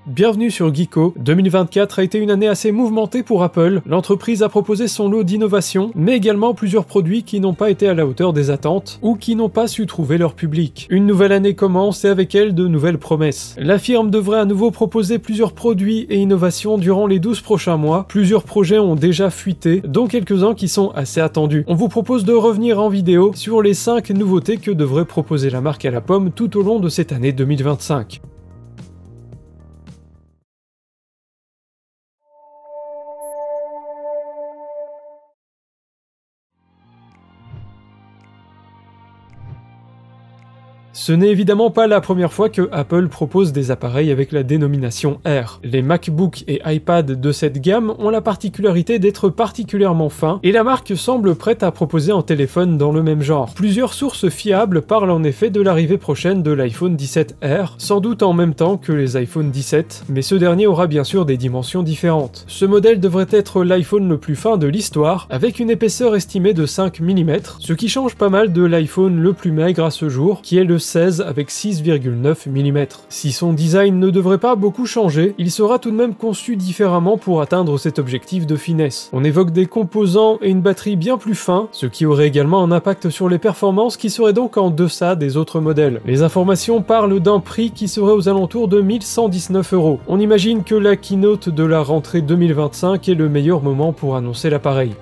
Bienvenue sur Geeko. 2024 a été une année assez mouvementée pour Apple. L'entreprise a proposé son lot d'innovations, mais également plusieurs produits qui n'ont pas été à la hauteur des attentes ou qui n'ont pas su trouver leur public. Une nouvelle année commence et avec elle de nouvelles promesses. La firme devrait à nouveau proposer plusieurs produits et innovations durant les 12 prochains mois. Plusieurs projets ont déjà fuité, dont quelques-uns qui sont assez attendus. On vous propose de revenir en vidéo sur les 5 nouveautés que devrait proposer la marque à la pomme tout au long de cette année 2025. Ce n'est évidemment pas la première fois que Apple propose des appareils avec la dénomination Air. Les MacBook et iPad de cette gamme ont la particularité d'être particulièrement fins, et la marque semble prête à proposer un téléphone dans le même genre. Plusieurs sources fiables parlent en effet de l'arrivée prochaine de l'iPhone 17R, sans doute en même temps que les iPhone 17, mais ce dernier aura bien sûr des dimensions différentes. Ce modèle devrait être l'iPhone le plus fin de l'histoire, avec une épaisseur estimée de 5 mm, ce qui change pas mal de l'iPhone le plus maigre à ce jour, qui est le 16 avec 6,9 mm. Si son design ne devrait pas beaucoup changer, il sera tout de même conçu différemment pour atteindre cet objectif de finesse. On évoque des composants et une batterie bien plus fins, ce qui aurait également un impact sur les performances qui seraient donc en deçà des autres modèles. Les informations parlent d'un prix qui serait aux alentours de 1119 €. On imagine que la keynote de la rentrée 2025 est le meilleur moment pour annoncer l'appareil.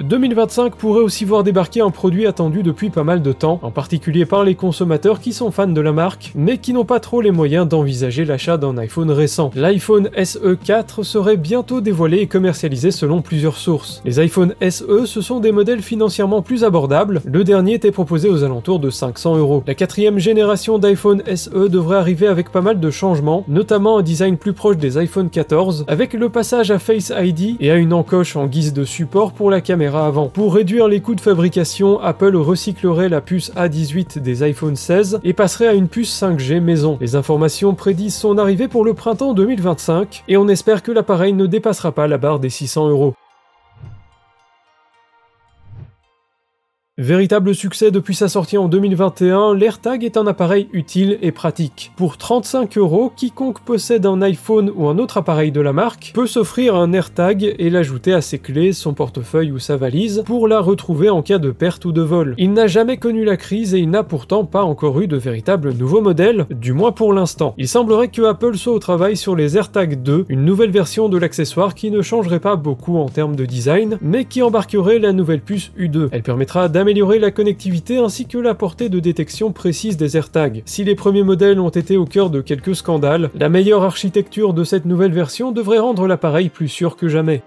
2025 pourrait aussi voir débarquer un produit attendu depuis pas mal de temps, en particulier par les consommateurs qui sont fans de la marque, mais qui n'ont pas trop les moyens d'envisager l'achat d'un iPhone récent. L'iPhone SE 4 serait bientôt dévoilé et commercialisé selon plusieurs sources. Les iPhone SE, ce sont des modèles financièrement plus abordables, le dernier était proposé aux alentours de 500 €. La 4e génération d'iPhone SE devrait arriver avec pas mal de changements, notamment un design plus proche des iPhone 14, avec le passage à Face ID et à une encoche en guise de support pour la caméra avant. Pour réduire les coûts de fabrication, Apple recyclerait la puce A18 des iPhone 16 et passerait à une puce 5G maison. Les informations prédisent son arrivée pour le printemps 2025 et on espère que l'appareil ne dépassera pas la barre des 600 €. Véritable succès depuis sa sortie en 2021, l'AirTag est un appareil utile et pratique. Pour 35 €, quiconque possède un iPhone ou un autre appareil de la marque peut s'offrir un AirTag et l'ajouter à ses clés, son portefeuille ou sa valise pour la retrouver en cas de perte ou de vol. Il n'a jamais connu la crise et il n'a pourtant pas encore eu de véritable nouveau modèle, du moins pour l'instant. Il semblerait que Apple soit au travail sur les AirTag 2, une nouvelle version de l'accessoire qui ne changerait pas beaucoup en termes de design, mais qui embarquerait la nouvelle puce U2. Elle permettra d'améliorer la connectivité ainsi que la portée de détection précise des AirTags. Si les premiers modèles ont été au cœur de quelques scandales, la meilleure architecture de cette nouvelle version devrait rendre l'appareil plus sûr que jamais.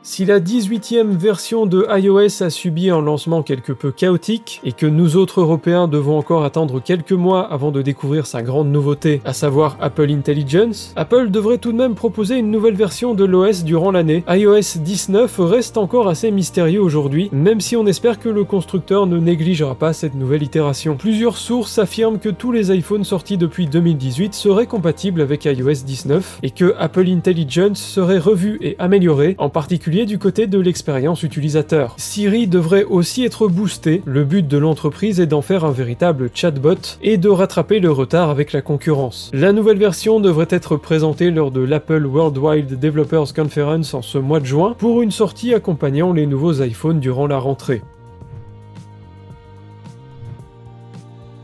Si la 18e version de iOS a subi un lancement quelque peu chaotique, et que nous autres Européens devons encore attendre quelques mois avant de découvrir sa grande nouveauté, à savoir Apple Intelligence, Apple devrait tout de même proposer une nouvelle version de l'OS durant l'année. iOS 19 reste encore assez mystérieux aujourd'hui, même si on espère que le constructeur ne négligera pas cette nouvelle itération. Plusieurs sources affirment que tous les iPhones sortis depuis 2018 seraient compatibles avec iOS 19, et que Apple Intelligence serait revu et amélioré, en particulier du côté de l'expérience utilisateur. Siri devrait aussi être boosté, le but de l'entreprise est d'en faire un véritable chatbot et de rattraper le retard avec la concurrence. La nouvelle version devrait être présentée lors de l'Apple Worldwide Developers Conference en ce mois de juin pour une sortie accompagnant les nouveaux iPhones durant la rentrée.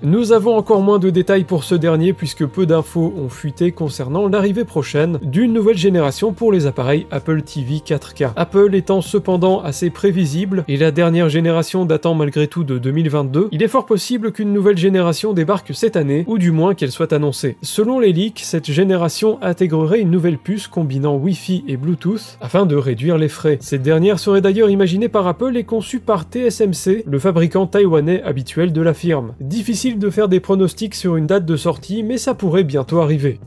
Nous avons encore moins de détails pour ce dernier puisque peu d'infos ont fuité concernant l'arrivée prochaine d'une nouvelle génération pour les appareils Apple TV 4K. Apple étant cependant assez prévisible et la dernière génération datant malgré tout de 2022, il est fort possible qu'une nouvelle génération débarque cette année ou du moins qu'elle soit annoncée. Selon les leaks, cette génération intégrerait une nouvelle puce combinant Wi-Fi et Bluetooth afin de réduire les frais. Cette dernière serait d'ailleurs imaginée par Apple et conçue par TSMC, le fabricant taïwanais habituel de la firme. Difficile de faire des pronostics sur une date de sortie, mais ça pourrait bientôt arriver.